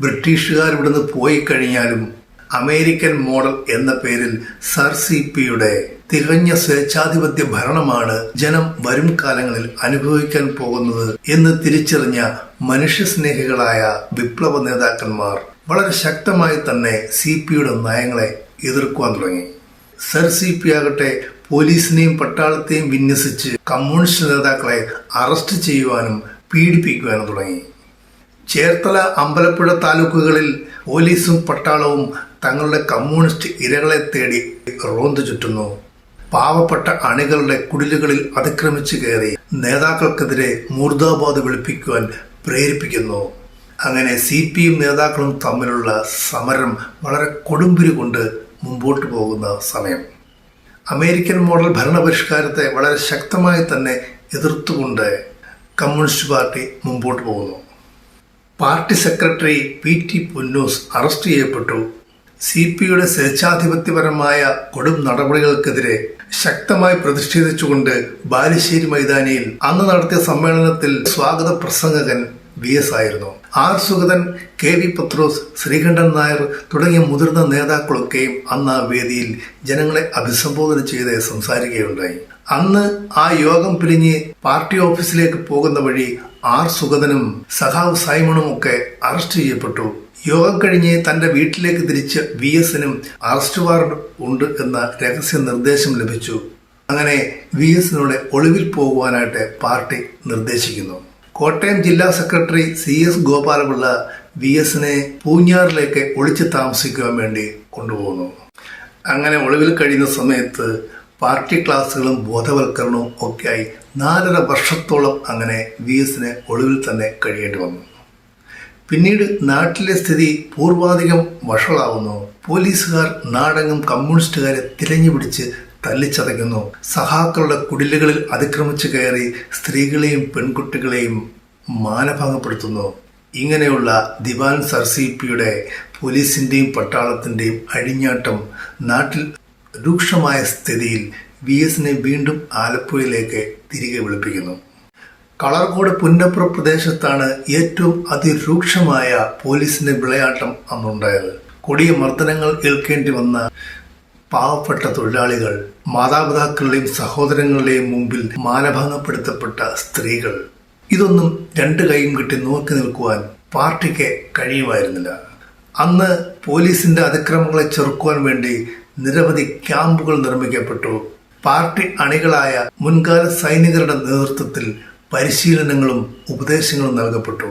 ബ്രിട്ടീഷുകാർ ഇവിടുന്ന് പോയി കഴിഞ്ഞാലും അമേരിക്കൻ മോഡൽ എന്ന പേരിൽ സർ CP-യുടെ തികഞ്ഞ സ്വേച്ഛാധിപത്യ ഭരണമാണ് ജനം വരും കാലങ്ങളിൽ അനുഭവിക്കാൻ പോകുന്നത് എന്ന് തിരിച്ചറിഞ്ഞ മനുഷ്യസ്നേഹികളായ വിപ്ലവ നേതാക്കന്മാർ വളരെ ശക്തമായി തന്നെ CP-യുടെ നയങ്ങളെ എതിർക്കുവാൻ തുടങ്ങി. സർ CP ആകട്ടെ പോലീസിനെയും പട്ടാളത്തെയും വിന്യസിച്ച് കമ്മ്യൂണിസ്റ്റ് നേതാക്കളെ അറസ്റ്റ് ചെയ്യുവാനും പീഡിപ്പിക്കുവാനും തുടങ്ങി. ചേർത്തല, അമ്പലപ്പുഴ താലൂക്കുകളിൽ പോലീസും പട്ടാളവും തങ്ങളുടെ കമ്മ്യൂണിസ്റ്റ് ഇരകളെ തേടി റോന്തു ചുറ്റുന്നു. പാവപ്പെട്ട അണികളുടെ കുടിലുകളിൽ അതിക്രമിച്ചു കയറി നേതാക്കൾക്കെതിരെ മൂർദാബാദ് വിളിപ്പിക്കുവാൻ പ്രേരിപ്പിക്കുന്നു. അങ്ങനെ CP-യും നേതാക്കളും തമ്മിലുള്ള സമരം വളരെ കൊടുമ്പിരി കൊണ്ട് മുമ്പോട്ട് പോകുന്ന സമയം. അമേരിക്കൻ മോഡൽ ഭരണപരിഷ്കാരത്തെ വളരെ ശക്തമായി തന്നെ എതിർത്തുകൊണ്ട് കമ്മ്യൂണിസ്റ്റ് പാർട്ടി മുമ്പോട്ട് പോകുന്നു. Party secretary PT Punnoose arrest ചെയ്യപ്പെട്ടു. CP-യുടെ സ്വേച്ഛാധിപത്യപരമായ കൊടും നടപടികൾക്കെതിരെ ശക്തമായി പ്രതിഷേധിച്ചുകൊണ്ട് ബാലുശ്ശേരി മൈതാനിയിൽ അന്ന് നടത്തിയ സമ്മേളനത്തിൽ സ്വാഗത പ്രസംഗകൻ VS ആയിരുന്നു. R സുഗതൻ, KV പത്രോസ്, ശ്രീകണ്ഠൻ നായർ തുടങ്ങിയ മുതിർന്ന നേതാക്കളൊക്കെയും അന്ന് ആ വേദിയിൽ ജനങ്ങളെ അഭിസംബോധന ചെയ്ത് സംസാരിക്കുകയുണ്ടായി. അന്ന് ആ യോഗം പിരിഞ്ഞ് പാർട്ടി ഓഫീസിലേക്ക് പോകുന്ന വഴി R സുഗതനും സഖാവ് സൈമണും ഒക്കെ അറസ്റ്റ് ചെയ്യപ്പെട്ടു. യോഗം കഴിഞ്ഞ് തന്റെ വീട്ടിലേക്ക് തിരിച്ച് VS-നും അറസ്റ്റ് വാറണ്ട് ഉണ്ട് എന്ന രഹസ്യ നിർദ്ദേശം ലഭിച്ചു. അങ്ങനെ VS-നോട് ഒളിവിൽ പോകുവാനായിട്ട് പാർട്ടി നിർദ്ദേശിക്കുന്നു. കോട്ടയം ജില്ലാ സെക്രട്ടറി CS ഗോപാലപിള്ള VS-നെ പൂഞ്ഞാറിലേക്ക് ഒളിച്ചു താമസിക്കുവാൻ വേണ്ടി കൊണ്ടുപോകുന്നു. അങ്ങനെ ഒളിവിൽ കഴിയുന്ന സമയത്ത് പാർട്ടി ക്ലാസുകളും ബോധവൽക്കരണവും ഒക്കെയായി 4.5 വർഷത്തോളം അങ്ങനെ VS-ന് ഒളിവിൽ തന്നെ കഴിയേണ്ടി വന്നു. പിന്നീട് നാട്ടിലെ സ്ഥിതി പൂർവാധികം വഷളാവുന്നു. പോലീസുകാർ നാടെങ്ങും കമ്മ്യൂണിസ്റ്റുകാരെ തിരഞ്ഞു പിടിച്ച് തല്ലിച്ചതയ്ക്കുന്നു. സഹാക്കളുടെ കുടിലുകളിൽ അതിക്രമിച്ചു കയറി സ്ത്രീകളെയും പെൺകുട്ടികളെയും മാനഭംഗപ്പെടുത്തുന്നു. ഇങ്ങനെയുള്ള ദിവാൻ സർ CP-യുടെ പോലീസിന്റെയും പട്ടാളത്തിന്റെയും അഴിഞ്ഞാട്ടം നാട്ടിൽ രൂക്ഷമായ സ്ഥിതിയിൽ VS-നെ വീണ്ടും ആലപ്പുഴയിലേക്ക് തിരികെ വിളിപ്പിക്കുന്നു. കളർകോട് പുന്നപ്ര പ്രദേശത്താണ് ഏറ്റവും അതിരൂക്ഷമായ പോലീസിന്റെ വിളയാട്ടം അന്നുണ്ടായത്. കൊടിയ മർദ്ദനങ്ങൾ ഏൽക്കേണ്ടി വന്ന പാവപ്പെട്ട തൊഴിലാളികൾ, മാതാപിതാക്കളുടെയും സഹോദരങ്ങളുടെയും മുമ്പിൽ മാനഭംഗപ്പെടുത്തപ്പെട്ട സ്ത്രീകൾ, ഇതൊന്നും 2 കൈയും കെട്ടി നോക്കി നിൽക്കുവാൻ പാർട്ടിക്ക് കഴിയുമായിരുന്നില്ല. അന്ന് പോലീസിന്റെ അതിക്രമങ്ങളെ ചെറുക്കുവാൻ വേണ്ടി നിരവധി ക്യാമ്പുകൾ നിർമ്മിക്കപ്പെട്ടു. പാർട്ടി അണികളായ മുൻകാല സൈനികരുടെ നേതൃത്വത്തിൽ പരിശീലനങ്ങളും ഉപദേശങ്ങളും നൽകപ്പെട്ടു.